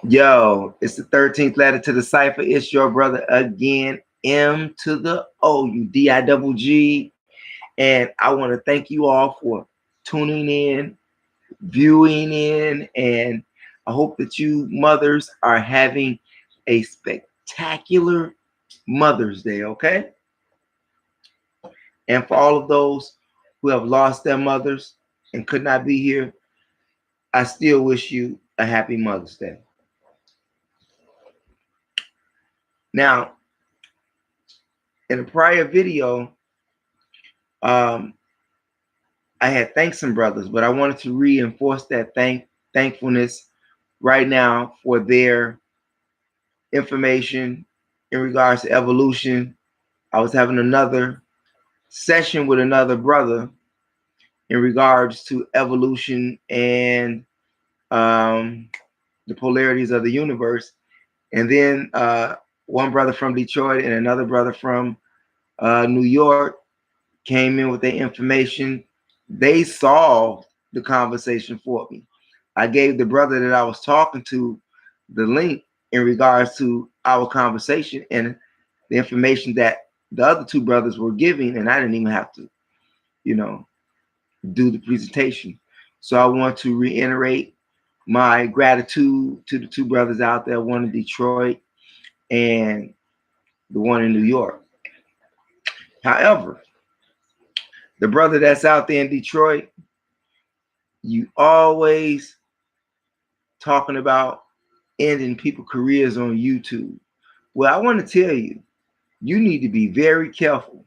Yo, it's the 13th letter to the cipher. It's your brother again, M to the O, you D-I-double-G. And I want to thank you all for tuning in, viewing in, and I hope that you mothers are having a spectacular Mother's Day, okay? And for all of those who have lost their mothers and could not be here, I still wish you a happy Mother's Day. Now, in a prior video, I had thanked some brothers, but I wanted to reinforce that thankfulness right now for their information in regards to evolution. I was having another session with another brother in regards to evolution and the polarities of the universe. And then one brother from Detroit and another brother from New York came in with their information. They solved the conversation for me. I gave the brother that I was talking to the link in regards to our conversation and the information that the other two brothers were giving, and I didn't even have to, do the presentation. So I want to reiterate my gratitude to the two brothers out there, one in Detroit and the one in New York. However, the brother that's out there in Detroit, you always talking about ending people's careers on YouTube. Well, I want to tell you, you need to be very careful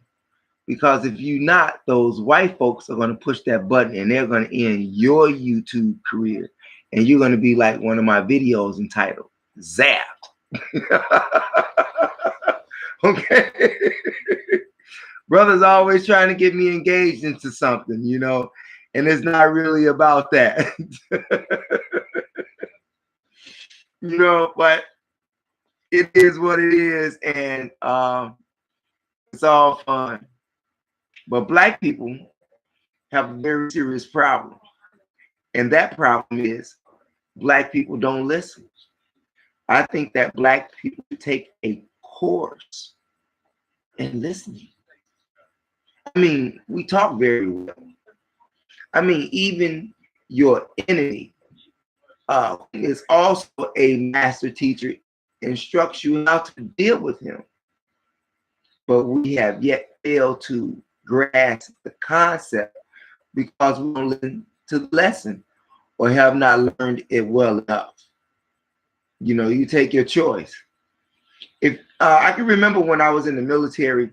because if you not, those white folks are going to push that button and they're going to end your YouTube career. And you're going to be like one of my videos entitled, Zapped. Okay. Brothers always trying to get me engaged into something, and it's not really about that. But it is what it is, and it's all fun. But black people have a very serious problem, and that problem is black people don't listen. I think that black people take a course in listening. I mean, we talk very well. I mean, even your enemy is also a master teacher, instructs you how to deal with him. But we have yet failed to grasp the concept because we don't listen to the lesson or have not learned it well enough. You take your choice. If I can remember when I was in the military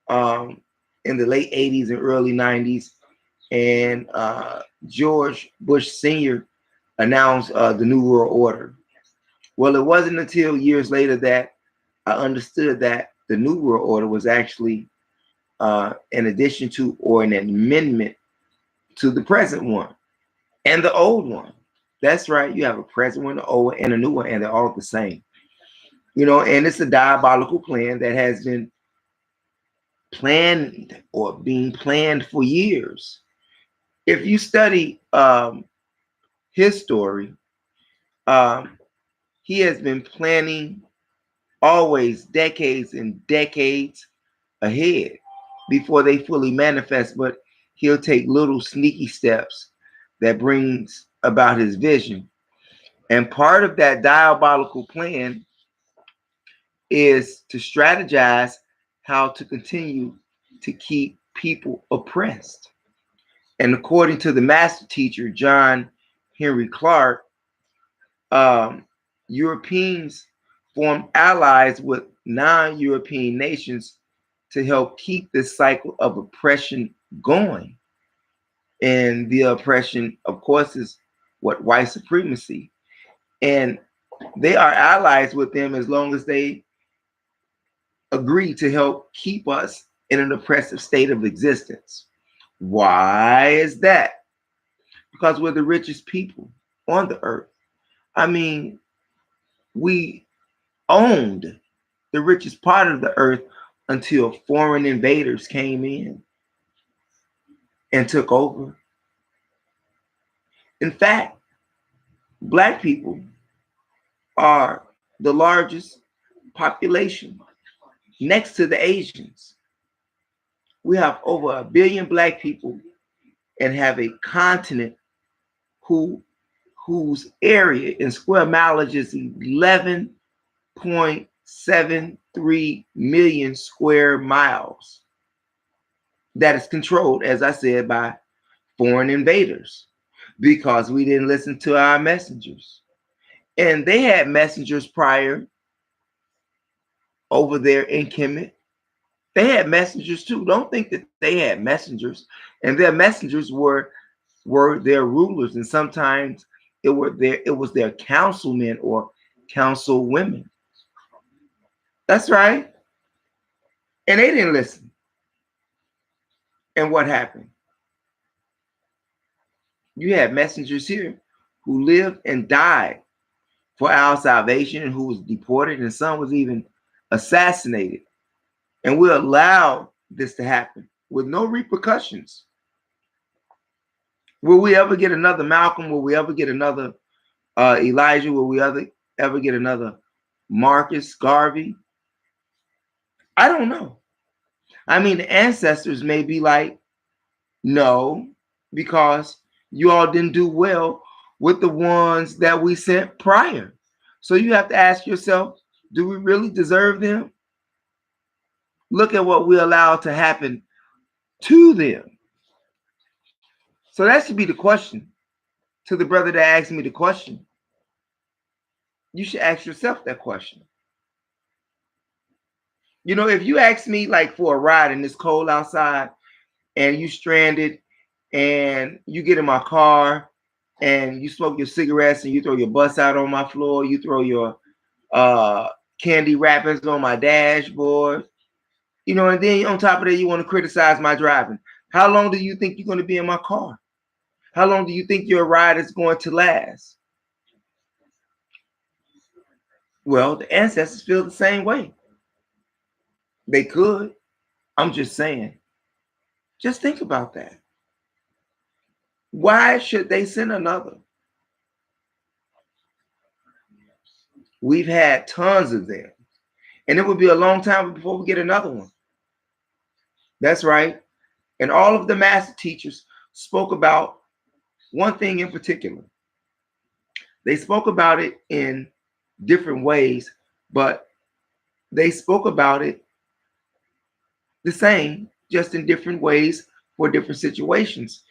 in the late 80s and early 90s, and George Bush Sr. announced the New World Order. Well, it wasn't until years later that I understood that the New World Order was actually an addition to or an amendment to the present one and the old one. That's right. You have a present one, an old one, and a new one, and they're all the same. And it's a diabolical plan that has been planned or being planned for years. If you study his story, he has been planning always decades and decades ahead before they fully manifest, but he'll take little sneaky steps that brings about his vision. And part of that diabolical plan is to strategize how to continue to keep people oppressed. And according to the master teacher, John Henry Clark, Europeans formed allies with non-European nations to help keep this cycle of oppression going. And the oppression, of course, is what? White supremacy. And they are allies with them as long as they agree to help keep us in an oppressive state of existence. Why is that? Because we're the richest people on the earth. I mean, we owned the richest part of the earth until foreign invaders came in and took over. In fact, black people are the largest population next to the Asians. We have over 1 billion black people and have a continent whose area in square mileage is 11.73 million square miles. That is controlled, as I said, by foreign invaders because we didn't listen to our messengers. And they had messengers prior over there in Kemet. They had messengers too. Don't think that they had messengers. And their messengers were their rulers, and sometimes it was their councilmen or council women. That's right. And they didn't listen. And what happened? You had messengers here who lived and died for our salvation, and who was deported, and some was even assassinated. And we allowed this to happen with no repercussions. Will we ever get another Malcolm? Will we ever get another Elijah? Will we ever get another Marcus Garvey? I don't know. I mean, the ancestors may be like, no, because you all didn't do well with the ones that we sent prior. So you have to ask yourself, do we really deserve them? Look at what we allowed to happen to them. So that should be the question to the brother that asked me the question. You should ask yourself that question. You know, if you ask me like for a ride and it's cold outside and you stranded and you get in my car and you smoke your cigarettes and you throw your butts out on my floor, you throw your candy wrappers on my dashboard, you know, and then on top of that, you want to criticize my driving. How long do you think you're going to be in my car? How long do you think your ride is going to last? Well, the ancestors feel the same way. They could. I'm just saying. Just think about that. Why should they send another? We've had tons of them. And it would be a long time before we get another one. That's right. And all of the master teachers spoke about one thing in particular. They spoke about it in different ways, but they spoke about it the same, just in different ways for different situations.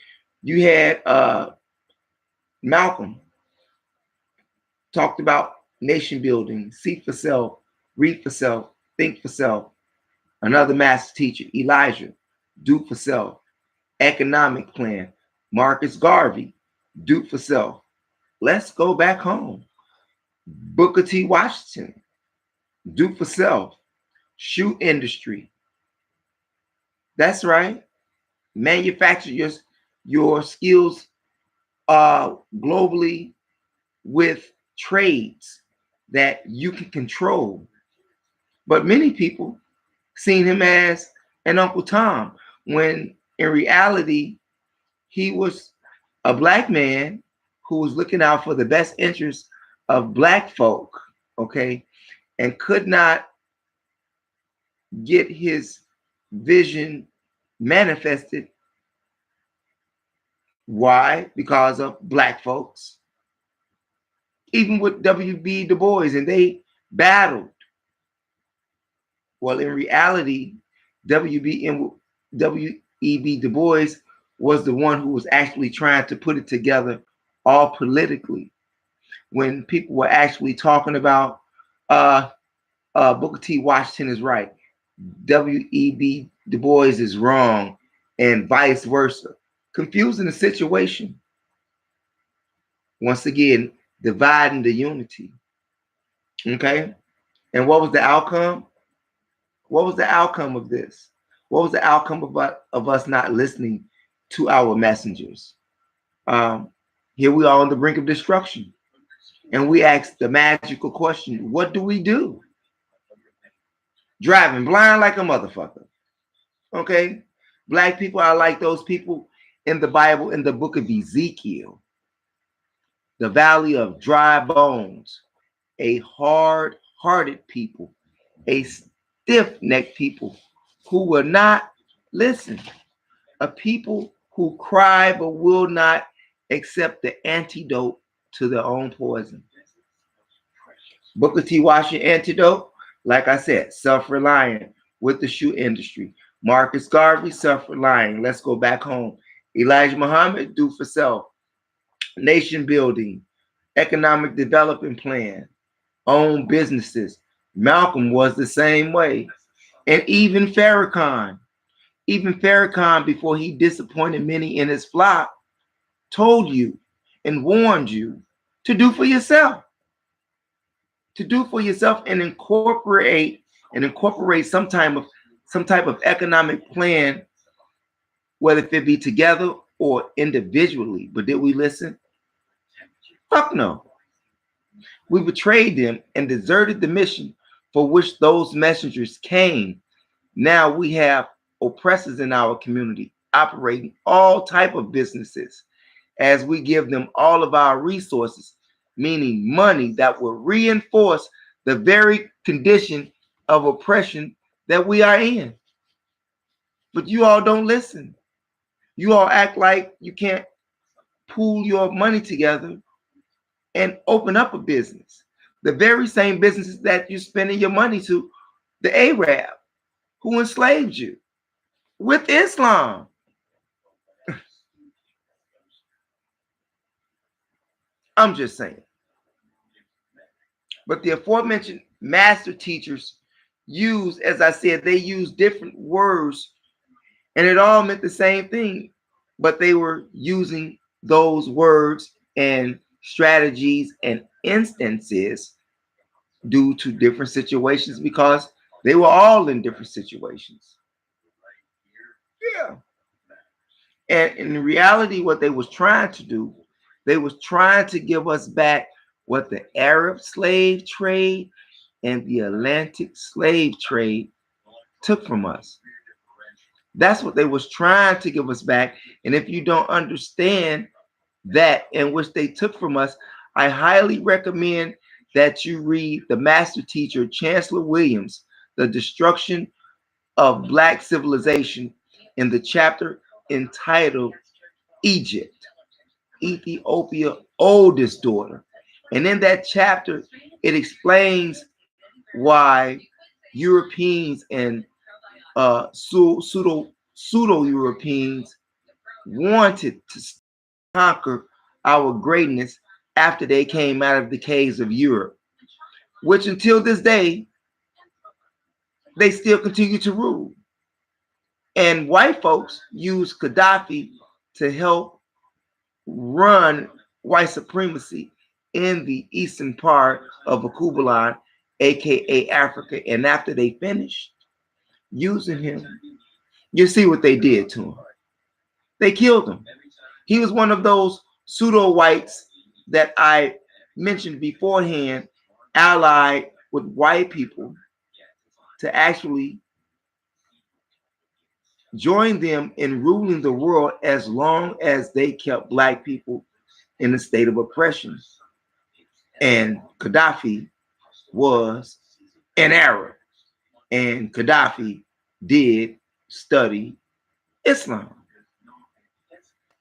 You had Malcolm talked about nation building, seek for self, read for self, think for self. Another master teacher, Elijah, do for self. Economic plan, Marcus Garvey, do for self. Let's go back home. Booker T. Washington, do for self. Shoe industry. That's right. Manufacture your skills globally with trades that you can control. But many people seen him as an Uncle Tom, when in reality, he was a black man who was looking out for the best interests of black folk, okay, and could not get his vision manifested. Why? Because of black folks. Even with W.B. Du Bois, and they battled. Well, in reality, W.E.B. Du Bois was the one who was actually trying to put it together all politically. When people were actually talking about Booker T. Washington is right, W.E.B. Du Bois is wrong, and vice versa. Confusing the situation. Once again, dividing the unity. Okay? And what was the outcome? What was the outcome of this? What was the outcome of us not listening to our messengers? Here we are on the brink of destruction. And we ask the magical question, what do we do? Driving blind like a motherfucker. Okay? Black people are like those people in the Bible, in the book of Ezekiel. The valley of dry bones. a hard-hearted people, a stiff-necked people who will not listen, a people who cry but will not accept the antidote to their own poison. Booker T. Washington antidote, like I said, self-reliant with the shoe industry. Marcus Garvey, self-reliant. Let's go back home. Elijah Muhammad, do for self. Nation building, economic development plan, own businesses. Malcolm was the same way. And even Farrakhan, before he disappointed many in his flock, told you and warned you to do for yourself. To do for yourself and incorporate some type of economic plan, whether it be together or individually. But did we listen? Fuck no. We betrayed them and deserted the mission for which those messengers came. Now we have oppressors in our community operating all type of businesses as we give them all of our resources, meaning money that will reinforce the very condition of oppression that we are in. But you all don't listen. You all act like you can't pool your money together and open up a business. The very same businesses that you're spending your money to, the Arab who enslaved you with Islam. I'm just saying. But the aforementioned master teachers use, as I said, they use different words and it all meant the same thing, but they were using those words and strategies and instances due to different situations because they were all in different situations. Yeah. And in reality, what they was trying to do, they was trying to give us back what the Arab slave trade and the Atlantic slave trade took from us. That's what they was trying to give us back. And if you don't understand that and which they took from us, I highly recommend that you read the master teacher, Chancellor Williams, The Destruction of Black Civilization, in the chapter entitled Egypt, Ethiopia oldest daughter. And in that chapter, it explains why Europeans and pseudo Europeans wanted to conquer our greatness after they came out of the caves of Europe, which until this day, they still continue to rule. And white folks use Gaddafi to help run white supremacy in the eastern part of Akubalan, aka Africa. And after they finished using him, you see what they did to him. They killed him. He was one of those pseudo whites that I mentioned beforehand, allied with white people to actually join them in ruling the world as long as they kept black people in a state of oppression. And Gaddafi was an Arab, and Gaddafi did study Islam.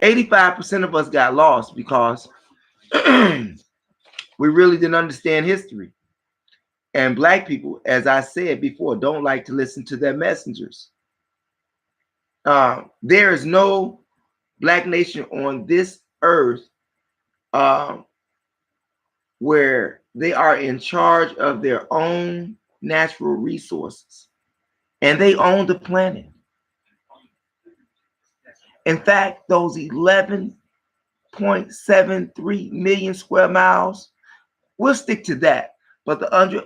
85% of us got lost because we really didn't understand history. And black people, as I said before, don't like to listen to their messengers. There is no black nation on this earth where they are in charge of their own natural resources and they own the planet. In fact, those 11.73 million square miles, we'll stick to that. But the other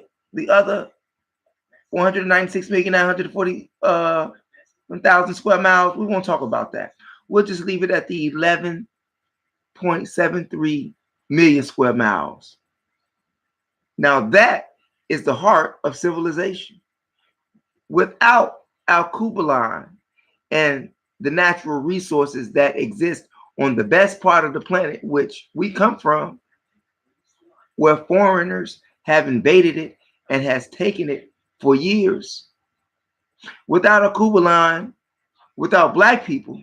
196,940,000 square miles, we won't talk about that. We'll just leave it at the 11.73 million square miles. Now that is the heart of civilization. Without Al-Kubalan and the natural resources that exist on the best part of the planet, which we come from, where foreigners have invaded it and has taken it for years. Without a Cuba line, without black people,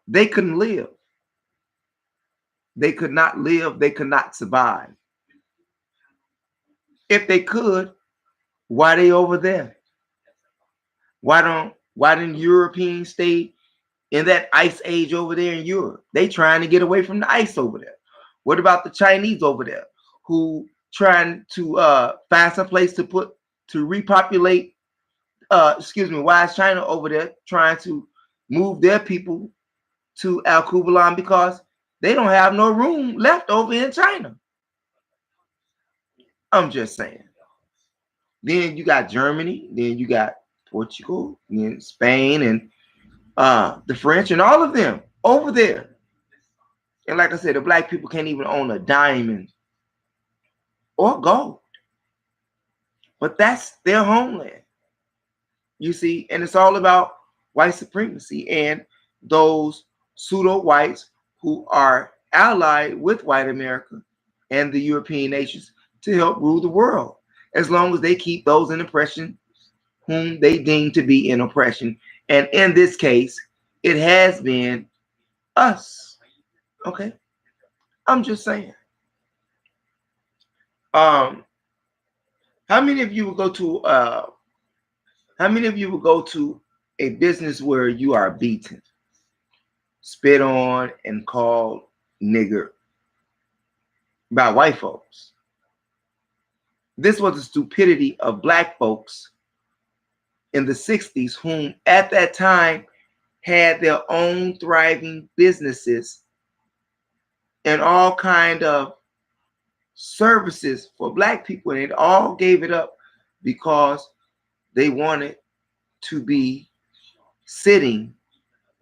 they couldn't live. They could not live. They could not survive. If they could, why are they over there? Why didn't Europeans stay in that ice age over there in Europe? They trying to get away from the ice over there. What about the Chinese over there who trying to find some place to repopulate? Why is China over there trying to move their people to Al Kubalan because they don't have no room left over in China? I'm just saying. Then you got Germany, then you got Portugal, then Spain, and the French, and all of them over there. And like I said, the black people can't even own a diamond or gold. But that's their homeland. You see, and it's all about white supremacy and those pseudo whites who are allied with white America and the European nations to help rule the world, as long as they keep those in oppression whom they deem to be in oppression. And in this case, it has been us. Okay, I'm just saying. How many of you would go to a business where you are beaten, spit on, and called nigger by white folks? This was the stupidity of black folks in the 60s, whom at that time had their own thriving businesses and all kind of services for black people, and they all gave it up because they wanted to be sitting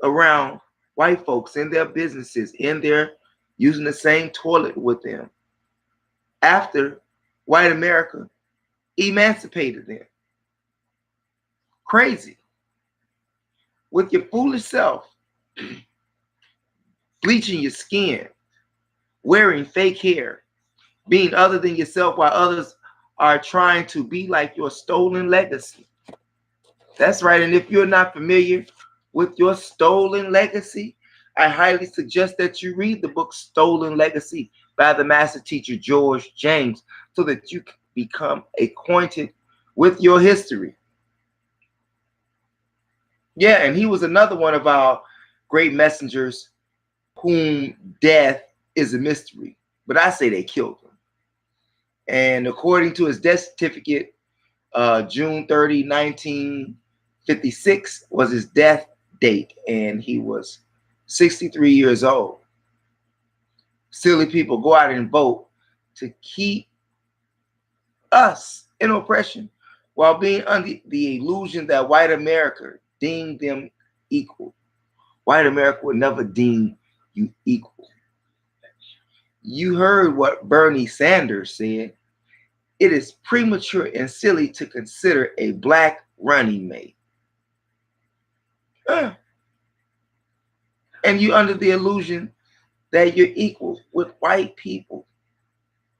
around white folks in their businesses, in their using the same toilet with them after white America emancipated them. Crazy. With your foolish self, bleaching your skin, wearing fake hair, being other than yourself while others are trying to be like your stolen legacy. That's right. And if you're not familiar with your stolen legacy, I highly suggest that you read the book Stolen Legacy by the master teacher George James so that you can become acquainted with your history. Yeah, and he was another one of our great messengers whom death is a mystery. But I say they killed him. And according to his death certificate, June 30, 1956 was his death date, and he was 63 years old. Silly people, go out and vote to keep us in oppression while being under the illusion that white America deemed them equal. White America would never deem you equal. You heard what Bernie Sanders said. It is premature and silly to consider a black running mate. And you're under the illusion that you're equal with white people.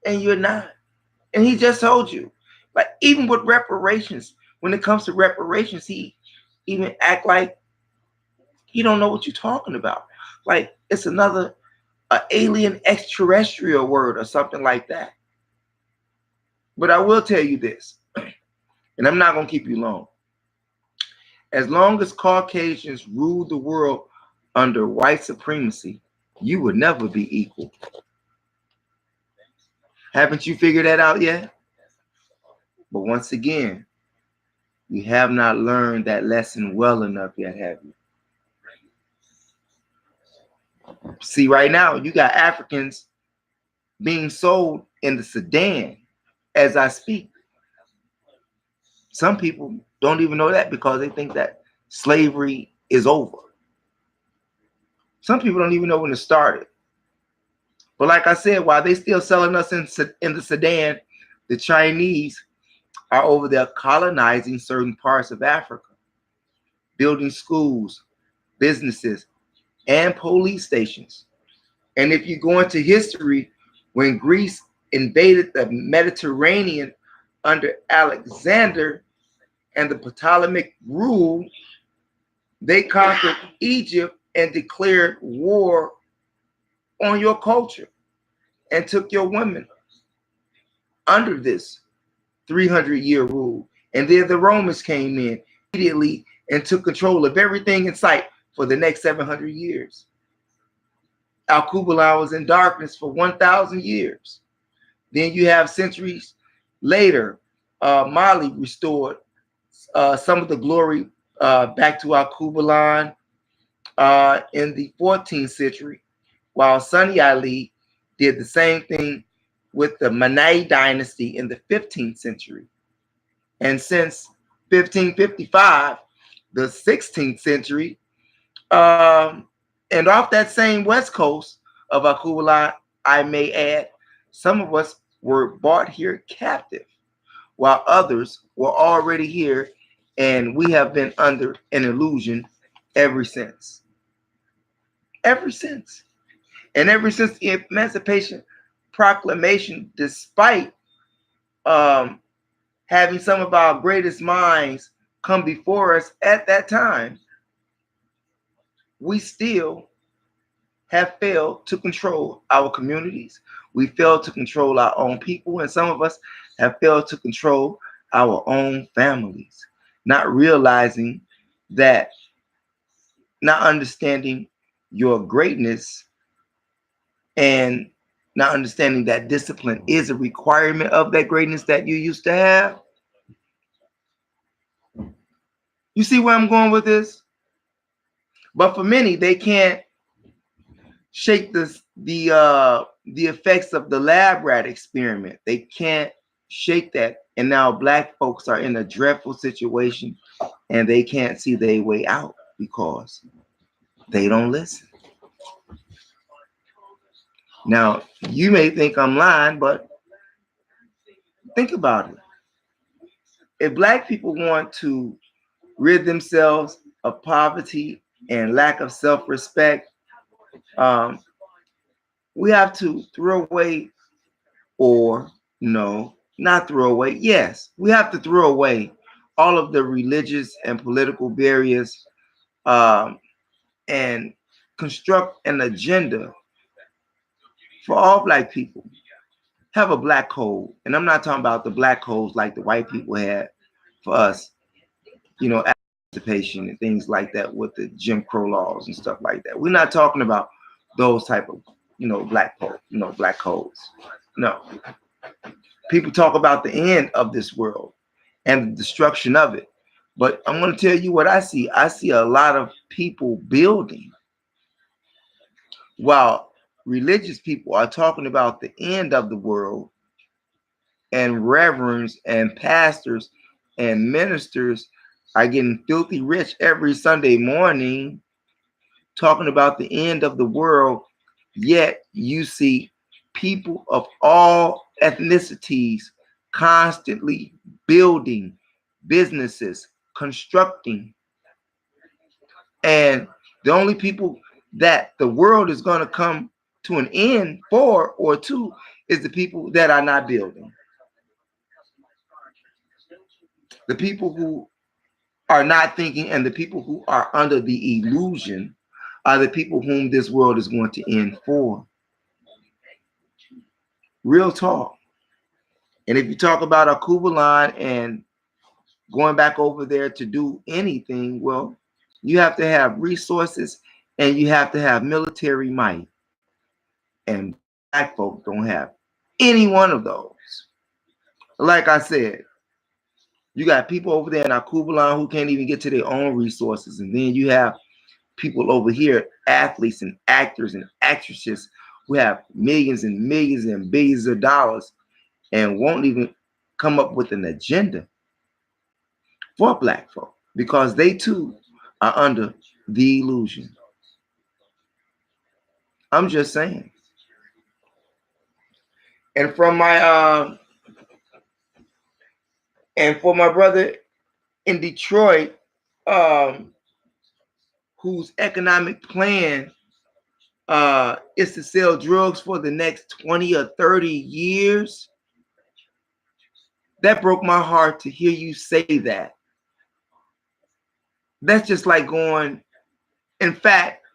And you're not. And he just told you. Like, even with reparations, when it comes to reparations, he even act like he don't know what you're talking about. Like it's another alien extraterrestrial word or something like that. But I will tell you this, and I'm not going to keep you long. As long as Caucasians rule the world under white supremacy, you will never be equal. Haven't you figured that out yet? But once again, you have not learned that lesson well enough yet, have you? See, right now, you got Africans being sold in the Sudan as I speak. Some people don't even know that because they think that slavery is over. Some people don't even know when it started. But like I said, while they still selling us in the Sudan, the Chinese are over there colonizing certain parts of Africa, building schools, businesses, and police stations. And if you go into history, when Greece invaded the Mediterranean under Alexander and the Ptolemaic rule, they conquered Egypt and declared war on your culture and took your women under this 300-year rule. And then the Romans came in immediately and took control of everything in sight for the next 700 years. Al-Kublai was in darkness for 1,000 years. Then you have centuries later, Mali restored some of the glory back to Al-Kublai in the 14th century, while Sunni Ali did the same thing with the Mannai dynasty in the 15th century. And since 1555, the 16th century, and off that same west coast of Al-Kublai, I may add, some of us were brought here captive, while others were already here, and we have been under an illusion ever since. Ever since. And ever since the Emancipation Proclamation, despite having some of our greatest minds come before us at that time, we still have failed to control our communities. We failed to control our own people, and some of us have failed to control our own families, not realizing that, not understanding your greatness, and not understanding that discipline is a requirement of that greatness that you used to have. You see where I'm going with this? But for many, they can't shake the effects of the lab rat experiment. They can't shake that. And now Black folks are in a dreadful situation, and they can't see their way out because they don't listen. Now, you may think I'm lying, but think about it. If Black people want to rid themselves of poverty and lack of self-respect, we have to throw away, or no, not throw away. Yes, we have to throw away all of the religious and political barriers, and construct an agenda for all Black people. Have a Black code. And I'm not talking about the Black codes like the white people had for us, emancipation and things like that with the Jim Crow laws and stuff like that. We're not talking about those type of, Black code, Black codes. No. People talk about the end of this world and the destruction of it. But I'm going to tell you what I see. I see a lot of people building, while religious people are talking about the end of the world, and reverends and pastors and ministers are getting filthy rich every Sunday morning talking about the end of the world. Yet you see people of all ethnicities constantly building businesses, constructing. And the only people that the world is going to come to an end for or to is the people that are not building. The people who are not thinking and the people who are under the illusion are the people whom this world is going to end for. Real talk. And if you talk about a Kublai and going back over there to do anything, well, you have to have resources and you have to have military might. And Black folk don't have any one of those. Like I said, you got people over there in our Kublai who can't even get to their own resources. And then you have people over here, athletes and actors and actresses who have millions and millions and billions of dollars and won't even come up with an agenda for Black folk because they too are under the illusion. I'm just saying. And from my and for my brother in Detroit, whose economic plan is to sell drugs for the next 20 or 30 years, That broke my heart to hear you say that. That's just like going, in fact,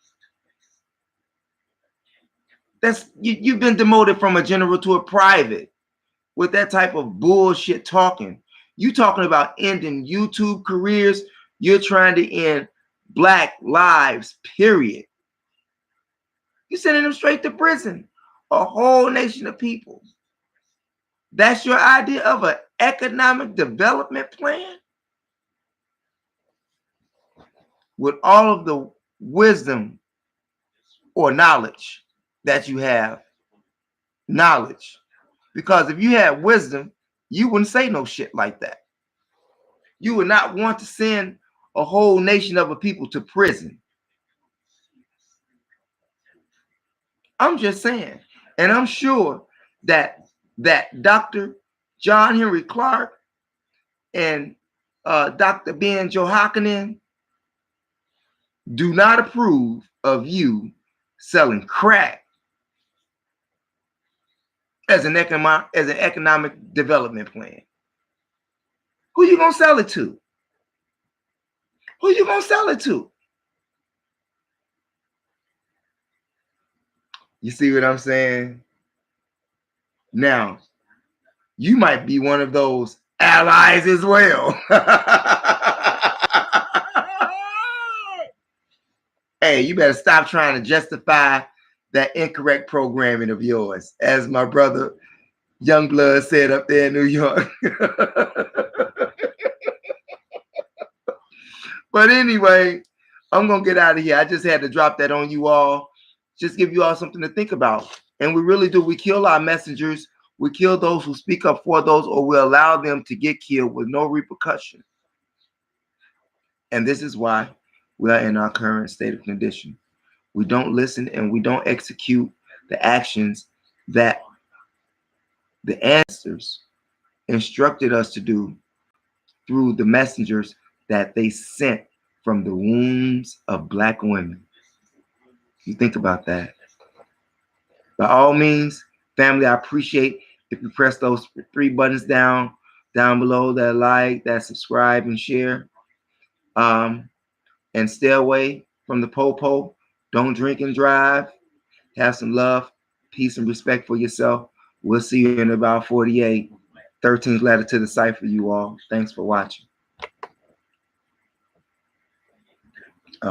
you've been demoted from a general to a private with that type of bullshit talking. You talking about ending YouTube careers. You're trying to end Black lives, period. You're sending them straight to prison. A whole nation of people. That's your idea of an economic development plan? With all of the wisdom or knowledge that you have. Knowledge. Because if you had wisdom, you wouldn't say no shit like that. You would not want to send a whole nation of a people to prison. I'm just saying. And I'm sure that Dr. John Henry Clark and Dr. Ben Johakkinen do not approve of you selling crack as an economic development plan. Who you gonna sell it to? Who you gonna sell it to? You see what I'm saying? Now, you might be one of those allies as well. Hey, you better stop trying to justify that incorrect programming of yours, as my brother Youngblood said up there in New York. But anyway, I'm going to get out of here. I just had to drop that on you all. Just give you all something to think about. And we really do. We kill our messengers. We kill those who speak up for those, or we allow them to get killed with no repercussion. And this is why we are in our current state of condition. We don't listen and we don't execute the actions that the ancestors instructed us to do through the messengers that they sent from the wombs of Black women. You think about that. By all means, family, I appreciate if you press those 3 buttons down below, that like, that subscribe, and share. And stay away from the po-po. Don't drink and drive. Have some love, peace, and respect for yourself. We'll see you in about 48. 13th letter to the cipher, you all. Thanks for watching.